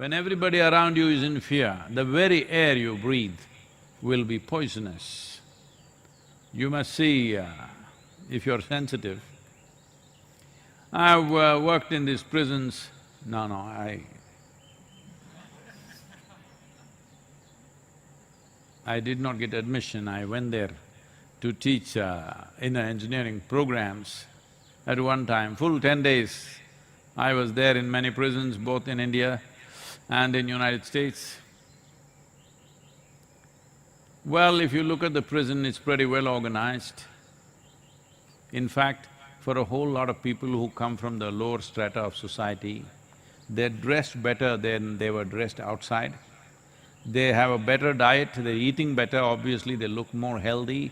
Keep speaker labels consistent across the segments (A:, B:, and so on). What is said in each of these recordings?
A: When everybody around you is in fear, the very air you breathe will be poisonous. You must see, if you're sensitive. I've worked in these prisons. No, I did not get admission. I went there to teach in engineering programs. At one time, full 10 days, I was there in many prisons, both in India and in United States. Well, if you look at the prison, it's pretty well organized. In fact, for a whole lot of people who come from the lower strata of society, they're dressed better than they were dressed outside. They have a better diet, they're eating better, obviously they look more healthy,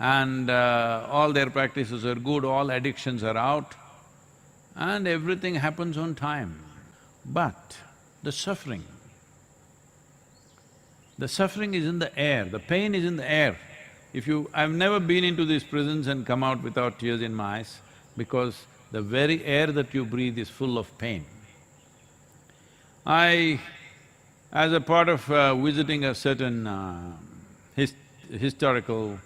A: and all their practices are good, all addictions are out, and everything happens on time. But the suffering is in the air, the pain is in the air. I've never been into these prisons and come out without tears in my eyes, because the very air that you breathe is full of pain. As a part of visiting a certain historical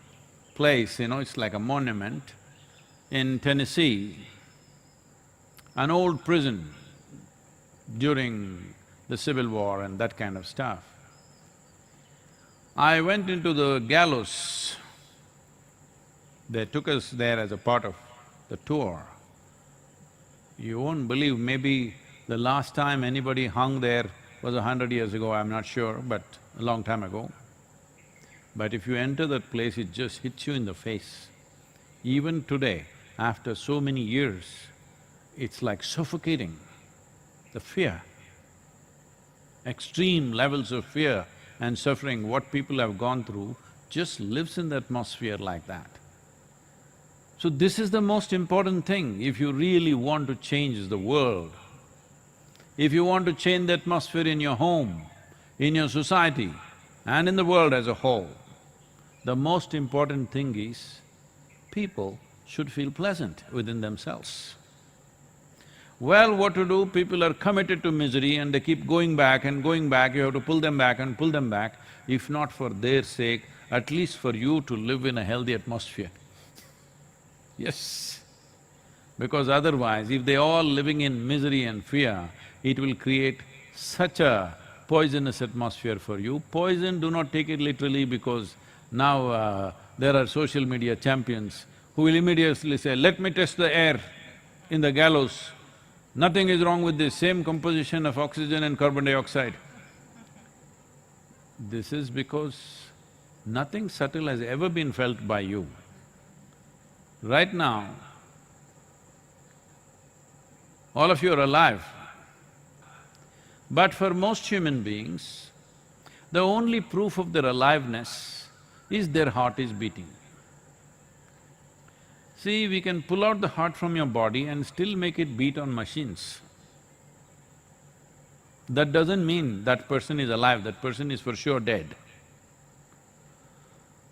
A: place, it's like a monument in Tennessee, an old prison during the Civil War and that kind of stuff. I went into the gallows. They took us there as a part of the tour. You won't believe, maybe the last time anybody hung there was 100 years ago, I'm not sure, but a long time ago. But if you enter that place, it just hits you in the face. Even today, after so many years, it's like suffocating. The fear, extreme levels of fear and suffering, what people have gone through, just lives in the atmosphere like that. So this is the most important thing if you really want to change the world. If you want to change the atmosphere in your home, in your society and in the world as a whole, the most important thing is people should feel pleasant within themselves. Well, what to do? People are committed to misery and they keep going back and going back, you have to pull them back and pull them back, if not for their sake, at least for you to live in a healthy atmosphere. Yes, because otherwise, if they're all living in misery and fear, it will create such a poisonous atmosphere for you. Poison, do not take it literally, because now there are social media champions who will immediately say, let me test the air in the gallows. Nothing is wrong with this, same composition of oxygen and carbon dioxide. This is because nothing subtle has ever been felt by you. Right now, all of you are alive. But for most human beings, the only proof of their aliveness is their heart is beating. See, we can pull out the heart from your body and still make it beat on machines. That doesn't mean that person is alive, that person is for sure dead.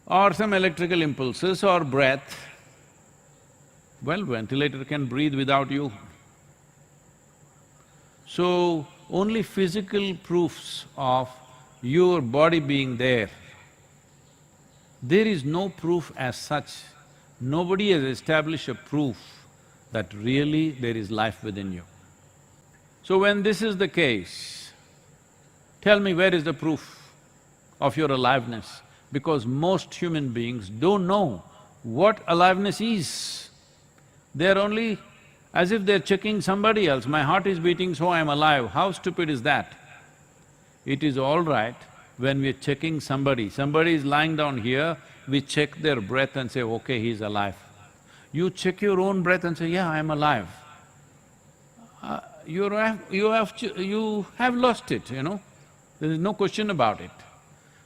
A: Or some electrical impulses or breath. Well, ventilator can breathe without you. So, only physical proofs of your body being there. There is no proof as such. Nobody has established a proof that really there is life within you. So when this is the case, tell me where is the proof of your aliveness? Because most human beings don't know what aliveness is. They're only as if they're checking somebody else, my heart is beating so I'm alive. How stupid is that? It is all right when we're checking somebody is lying down here, we check their breath and say, okay, he's alive. You check your own breath and say, yeah, I'm alive. You have lost it, there is no question about it.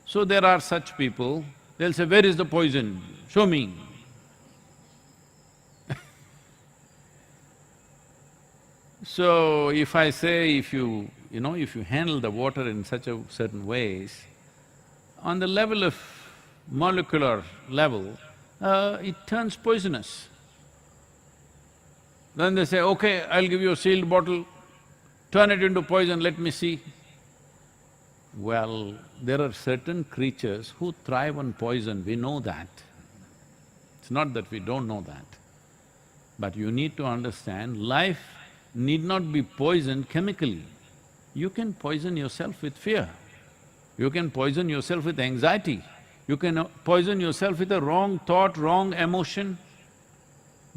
A: So there are such people, they'll say, where is the poison? Show me. So if I say, if you handle the water in such a certain ways, on the level of molecular level, it turns poisonous. Then they say, okay, I'll give you a sealed bottle, Turn it into poison, let me see. Well, there are certain creatures who thrive on poison, we know that. It's not that we don't know that. But you need to understand, life need not be poisoned chemically. You can poison yourself with fear. You can poison yourself with anxiety. You can poison yourself with a wrong thought, wrong emotion.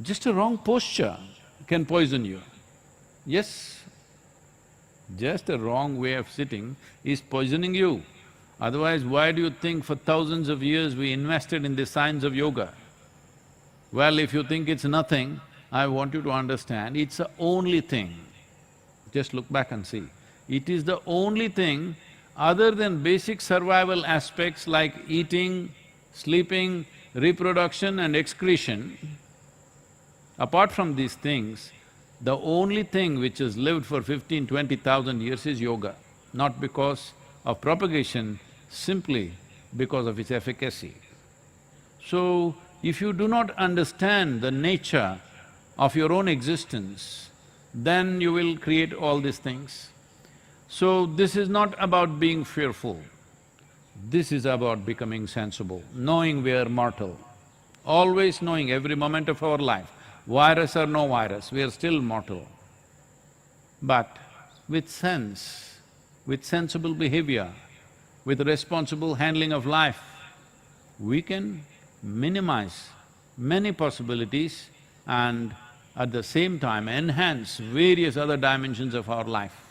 A: Just a wrong posture can poison you. Yes, just a wrong way of sitting is poisoning you. Otherwise, why do you think for thousands of years we invested in the science of yoga? Well, if you think it's nothing, I want you to understand, it's the only thing. Just look back and see. It is the only thing other than basic survival aspects like eating, sleeping, reproduction and excretion. Apart from these things, the only thing which has lived for 15, 20,000 years is yoga. Not because of propagation, simply because of its efficacy. So, if you do not understand the nature of your own existence, then you will create all these things. So, this is not about being fearful. This is about becoming sensible, knowing we are mortal. Always knowing every moment of our life, virus or no virus, we are still mortal. But with sense, with sensible behavior, with responsible handling of life, we can minimize many possibilities and at the same time enhance various other dimensions of our life.